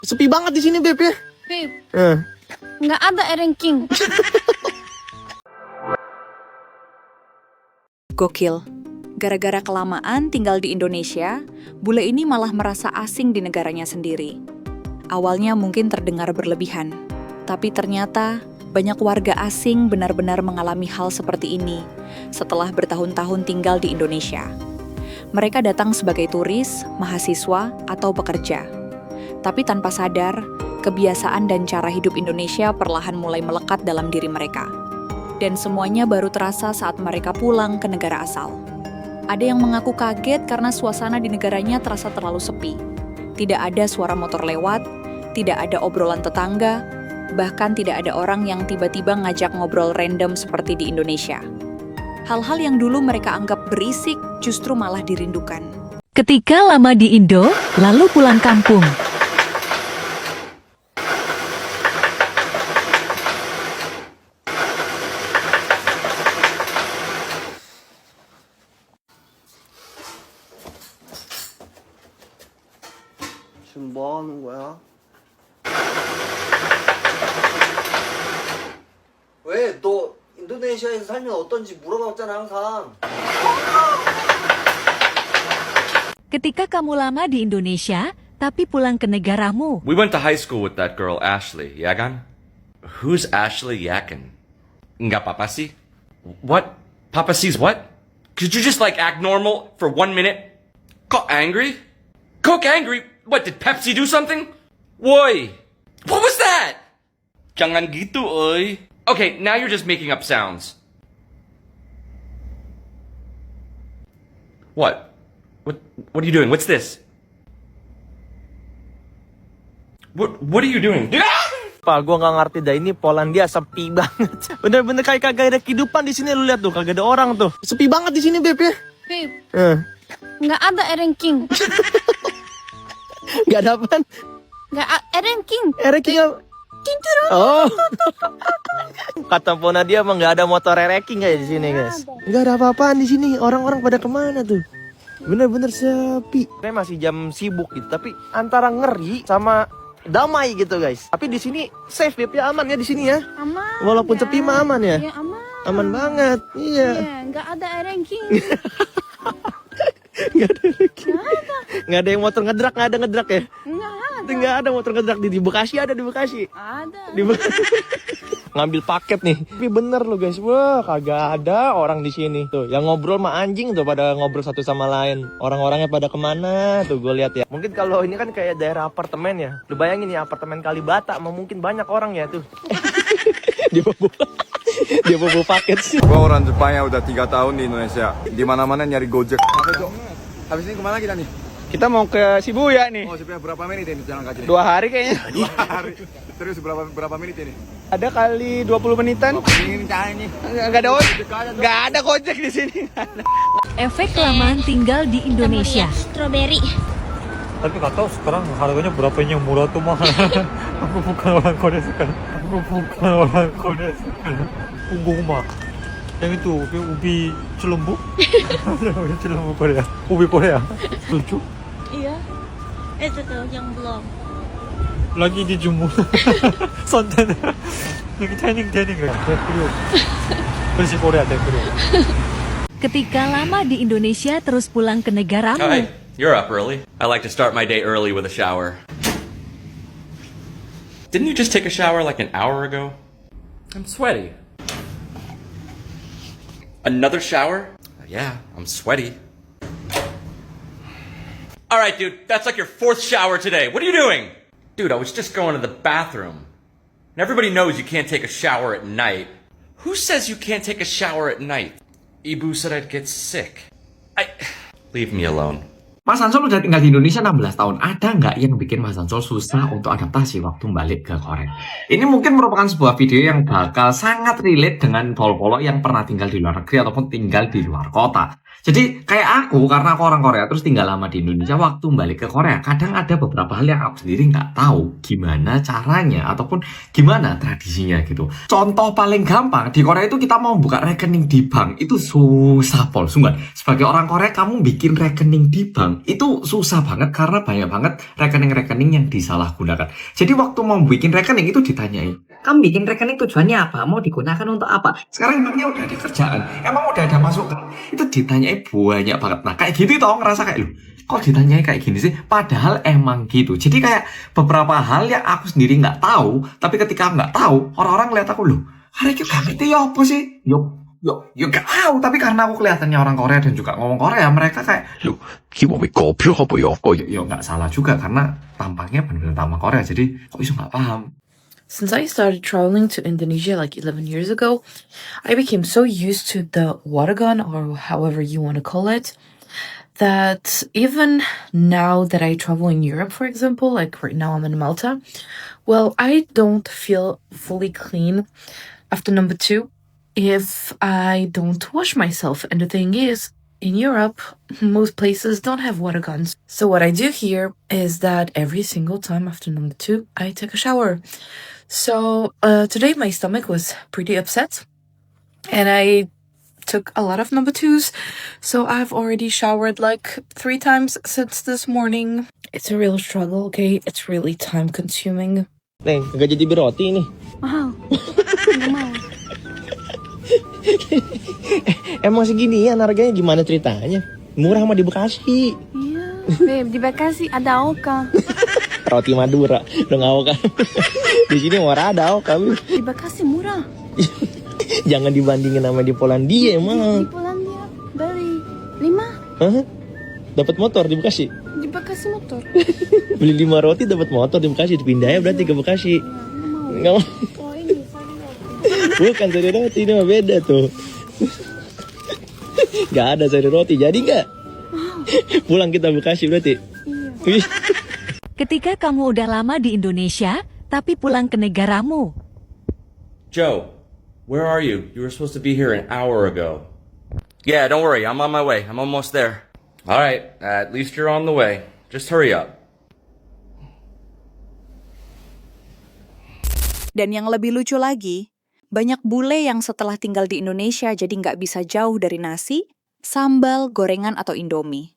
Sepi banget di sini, Beb ya. Babe, Eh. nggak ada ranking. Gokil. Gara-gara kelamaan tinggal di Indonesia, bule ini malah merasa asing di negaranya sendiri. Awalnya mungkin terdengar berlebihan, tapi ternyata banyak warga asing benar-benar mengalami hal seperti ini setelah bertahun-tahun tinggal di Indonesia. Mereka datang sebagai turis, mahasiswa, atau pekerja. Tapi tanpa sadar, kebiasaan dan cara hidup Indonesia perlahan mulai melekat dalam diri mereka. Dan semuanya baru terasa saat mereka pulang ke negara asal. Ada yang mengaku kaget karena suasana di negaranya terasa terlalu sepi. Tidak ada suara motor lewat, tidak ada obrolan tetangga, bahkan tidak ada orang yang tiba-tiba ngajak ngobrol random seperti di Indonesia. Hal-hal yang dulu mereka anggap berisik justru malah dirindukan. Ketika lama di Indo, lalu pulang kampung. 지금 뭐 하는 거야? 왜? 너 인도네시아에서 살면 어떤지 물어봤잖아 항상. Ketika kamu lama di Indonesia, tapi pulang ke negaramu. We went to high school with that girl, Ashley. Yagan? Who's Ashley Yakin? Nggak papa sih? What? Papa sees what? Could you just act normal for 1 minute? Kok angry? Coke angry? What, did Pepsi do something? Woi! What was that? Jangan gitu, oi. Okay, now you're just making up sounds. What? What are you doing? What's this? What are you doing? Pak, gua nggak ngerti dah, ini Polandia sepi banget. Bener-bener kayak kagak ada kehidupan di sini, lu lihat tuh, kagak ada orang tuh. Sepi banget di sini, Beb ya. Babe, Eh. nggak ada ranking. Gak ada apaan? Nggak ada ranking. Ranking apa? Oh. Kata Pona dia emang nggak ada motor ranking guys di sini guys. Nggak ada apa-apaan di sini. Orang-orang pada kemana tuh? Bener-bener sepi. Ini masih jam sibuk gitu, tapi antara ngeri sama damai gitu guys. Tapi di sini safe ya, aman ya di sini ya. Aman. Walaupun ya. sepi mah aman ya. Ya aman. Aman banget. Iya. Iya, nggak ada ranking. Nggak ada ranking. Nggak ada yang motor ngedrak, nggak ada ngedrak ya. Nggak ada. Nggak ada motor ngedrak di Bekasi, ada di Bekasi. Ada. Di ngambil paket nih. Tapi bener loh guys, wah kagak ada orang di sini tuh. Yang ngobrol mah anjing tuh, pada ngobrol satu sama lain. Orang-orangnya pada kemana tuh gue lihat ya. Mungkin kalau ini kan kayak daerah apartemen ya. Lu bayangin ya, apartemen Kalibata, mungkin banyak orang ya tuh. Dia bawa paket sih. Gua orang Jepang yang udah 3 tahun di Indonesia. Di mana-mana nyari Gojek. Apa Cok? Habis ini kemana kita nih? Kita mau ke Shibuya nih. Oh, sebenarnya berapa menit ini jalan kaki? 2 hari kayaknya. 2 hari. Terus berapa menit ini? Ada kali 20 menitan. Ini cari nih. Enggak ada ojek. Enggak ada Gojek di sini. Efek kelamaan tinggal di Indonesia. Strawberry. Tapi nggak tahu sekarang harganya berapa ini yang murah tuh mahal. Aku bukan orang Korea sekarang. Aku bukan orang Korea sekarang. Punggung mah. Yang itu ubi celumbu. Ubi celumbu Korea. Ubi Korea. Lucu. Iya. Itu tuh yang belum. Lagi dijemur. Santan. Lagi training kan. Versi Korea deh. Ketika lama di Indonesia terus pulang ke negaramu. Hi, you're up early. I like to start my day early with a shower. Didn't you just take a shower like an hour ago? I'm sweaty. Another shower? Yeah, I'm sweaty. Alright, dude, that's like your 4th shower today. What are you doing? Dude, I was just going to the bathroom. And everybody knows you can't take a shower at night. Who says you can't take a shower at night? Ibu said I'd get sick. Leave me alone. Mas Ansol udah tinggal di Indonesia 16 tahun. Ada nggak yang bikin Mas Ansol susah untuk adaptasi waktu balik ke Korea? Ini mungkin merupakan sebuah video yang bakal sangat relate dengan polo-polo yang pernah tinggal di luar negeri ataupun tinggal di luar kota. Jadi kayak aku, karena aku orang Korea terus tinggal lama di Indonesia, waktu balik ke Korea kadang ada beberapa hal yang aku sendiri nggak tahu gimana caranya ataupun gimana tradisinya gitu. Contoh paling gampang, di Korea itu kita mau buka rekening di bank itu susah pol, sungguh. Sebagai orang Korea kamu bikin rekening di bank itu susah banget karena banyak banget rekening-rekening yang disalahgunakan. Jadi waktu mau bikin rekening itu ditanyai, kamu bikin rekening tujuannya apa? Mau digunakan untuk apa? Sekarang emangnya udah ada kerjaan, emang udah ada masukan, itu ditanyai banyak banget. Nah kayak gitu toh ngerasa kayak, loh kok ditanyai kayak gini sih? Padahal emang gitu. Jadi kayak beberapa hal yang aku sendiri nggak tahu, tapi ketika nggak tahu, orang-orang ngeliat aku, loh hari itu gak ngerti ya apa sih? Yo gak tahu, tapi karena aku kelihatannya orang Korea dan juga ngomong Korea, mereka kayak, lu gimana kopi apa ya? Yo nggak salah juga karena tampaknya benar-benar tampang Korea, jadi kok bisa nggak paham. Since I started traveling to Indonesia like 11 years ago, I became so used to the water gun, or however you want to call it, that even now that I travel in Europe, for example, like right now I'm in Malta, well, I don't feel fully clean after number 2 if I don't wash myself. And the thing is, in Europe, most places don't have water guns. So what I do here is that every single time after number 2, I take a shower. So today my stomach was pretty upset and I took a lot of number 2s. So I've already showered like 3 times since this morning. It's a real struggle, okay? It's really time consuming. Neng, gak jadi beroti nih. Mahal. Nggak mau. Emang segini ya harganya, gimana ceritanya? Murah mah di Bekasi. Iya. Babe, di Bekasi ada Oka. Roti Madura, dong Oka. Di sini murah ada Oka. Di Bekasi murah. Jangan dibandingin sama di Polandia Di emang. Polandia beli 5. Hah? Dapat motor di Bekasi. Di Bekasi motor. Beli 5 roti dapat motor di Bekasi, dipindah ya berarti ke Bekasi. Nggak mau. Oh ini sari roti. Bukan sari roti, ini mah beda tuh. Gak ada sari roti, jadi nggak? Pulang kita Bekasi berarti. Iya. Ketika kamu udah lama di Indonesia, tapi pulang ke negaramu. Joe, where are you? You were supposed to be here an hour ago. Yeah, don't worry, I'm on my way. I'm almost there. Alright, at least you're on the way. Just hurry up. Dan yang lebih lucu lagi, banyak bule yang setelah tinggal di Indonesia jadi nggak bisa jauh dari nasi, sambal, gorengan, atau indomie.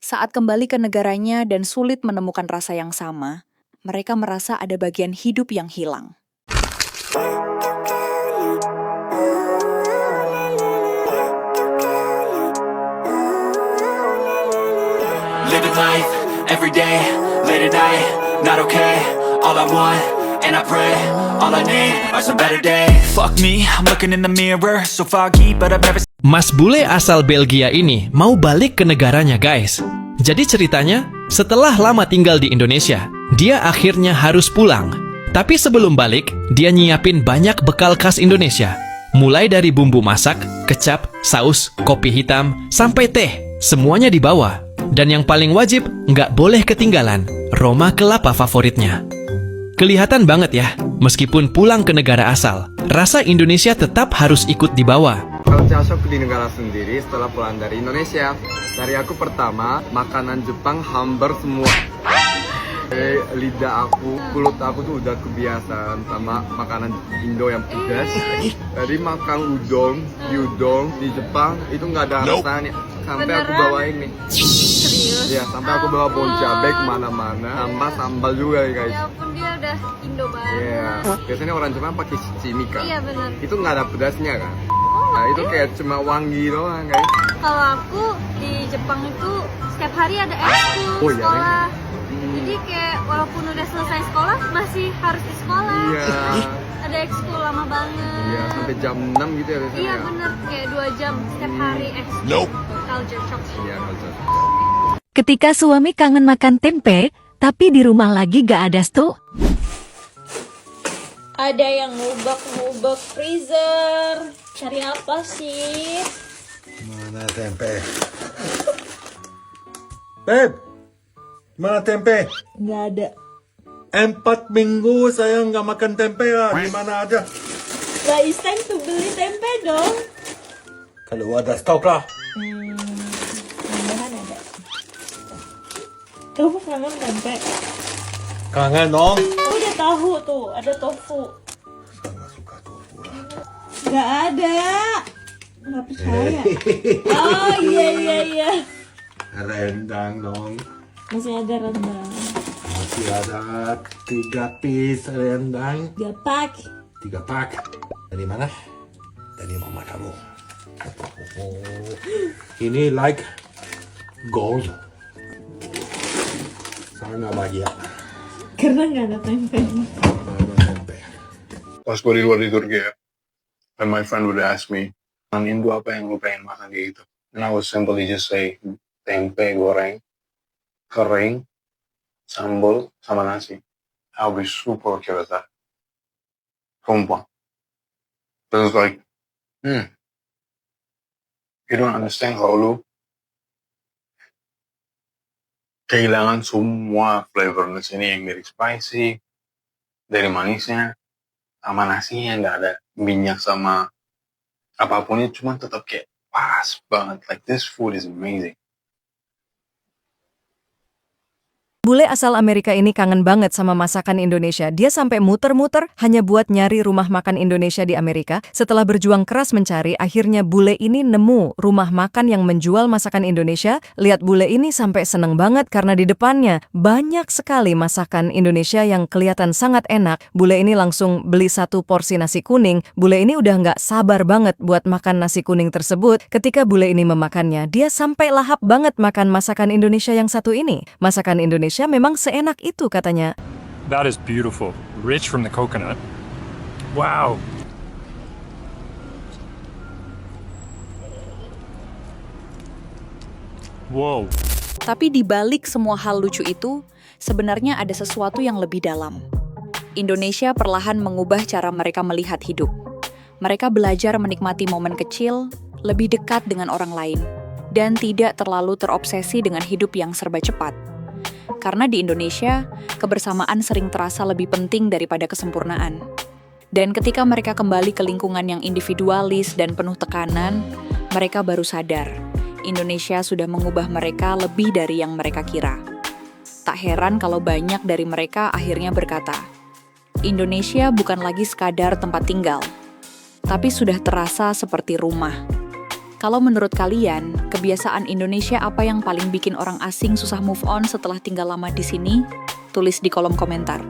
Saat kembali ke negaranya dan sulit menemukan rasa yang sama, mereka merasa ada bagian hidup yang hilang. Living life, every day, late at night, not okay. All I want, and I pray, all I need are some better days. Fuck me, I'm looking in the mirror, so foggy, but I've never. Mas bule asal Belgia ini mau balik ke negaranya, guys. Jadi ceritanya, setelah lama tinggal di Indonesia, dia akhirnya harus pulang. Tapi sebelum balik, dia nyiapin banyak bekal khas Indonesia. Mulai dari bumbu masak, kecap, saus, kopi hitam, sampai teh. Semuanya dibawa. Dan yang paling wajib, nggak boleh ketinggalan, Roma kelapa favoritnya. Kelihatan banget ya, meskipun pulang ke negara asal, rasa Indonesia tetap harus ikut dibawa. Culture shock di negara sendiri setelah pulang dari Indonesia. Dari aku pertama, makanan Jepang hambar semua. Lidah aku, mulut aku tuh udah kebiasaan sama makanan Indo yang pedas. Jadi makan udon di Jepang itu nggak ada rasanya. Sampai aku bawa ini. Ya, sampai aku bawa boncabe kemana-mana. Tambah sambal juga ya guys. Ya ampun, dia udah Indo banget. Iya. Biasanya orang Jepang pakai shichimi kan. Iya benar. Itu nggak ada pedasnya kan. Nah itu kayak cuma wangi doang guys. Kalau aku di Jepang itu setiap hari ada ekskul sekolah. Jadi kayak walaupun udah selesai sekolah masih harus di sekolah. Iya. Ada ekskul lama banget. Iya, sampai jam 6 gitu ya biasanya. Iya bener, kayak 2 jam setiap hari ekskul. Culture shock. Iya, culture shock. Ketika suami kangen makan tempe, tapi di rumah lagi gak ada stok. Ada yang ngubek-ngubek freezer. Cari apa sih? Mana tempe? Beb, mana tempe? Nggak ada. 4 minggu saya nggak makan tempe lah. Di mana ada? Gak is time to beli tempe dong. Kalau ada stok lah. Mudahan ada. Kamu kangen tempe? Kangen dong. Aku udah tahu tuh, ada tofu. Saya nggak suka tofu lah. Gak ada. Nggak percaya. Oh iya. Rendang dong. Masih ada rendang. Masih ada 3 piece rendang. 3 pack. 3 pack. Dari mana? Dari mama kamu. Ini like gold. Sangat bahagia. Karena nggak ada tempe. Pas gue di luar di Turki ya, and my friend would ask me, "Man Indo apa yang lu pengen makan gitu?" And I would simply just say, tempe goreng, kering, sambal, sama nasi. I'll be super okay with that. Sumpah. But it's like, you don't understand kalau lu kehilangan semua flavor di sini yang dari spicy, dari manisnya, sama nasinya nggak ada minyak sama apapunnya, cuma tetap kayak pas banget. Like this food is amazing. Bule asal Amerika ini kangen banget sama masakan Indonesia. Dia sampai muter-muter hanya buat nyari rumah makan Indonesia di Amerika. Setelah berjuang keras mencari, akhirnya bule ini nemu rumah makan yang menjual masakan Indonesia. Lihat bule ini sampai seneng banget karena di depannya banyak sekali masakan Indonesia yang kelihatan sangat enak. Bule ini langsung beli 1 porsi nasi kuning. Bule ini udah nggak sabar banget buat makan nasi kuning tersebut. Ketika bule ini memakannya, dia sampai lahap banget makan masakan Indonesia yang satu ini. Masakan Indonesia memang seenak itu katanya. That is beautiful. Rich from the coconut. Wow. Wow. Tapi di balik semua hal lucu itu, sebenarnya ada sesuatu yang lebih dalam. Indonesia perlahan mengubah cara mereka melihat hidup. Mereka belajar menikmati momen kecil, lebih dekat dengan orang lain, dan tidak terlalu terobsesi dengan hidup yang serba cepat. Karena di Indonesia, kebersamaan sering terasa lebih penting daripada kesempurnaan. Dan ketika mereka kembali ke lingkungan yang individualis dan penuh tekanan, mereka baru sadar, Indonesia sudah mengubah mereka lebih dari yang mereka kira. Tak heran kalau banyak dari mereka akhirnya berkata, Indonesia bukan lagi sekadar tempat tinggal, tapi sudah terasa seperti rumah. Kalau menurut kalian, kebiasaan Indonesia apa yang paling bikin orang asing susah move on setelah tinggal lama di sini? Tulis di kolom komentar.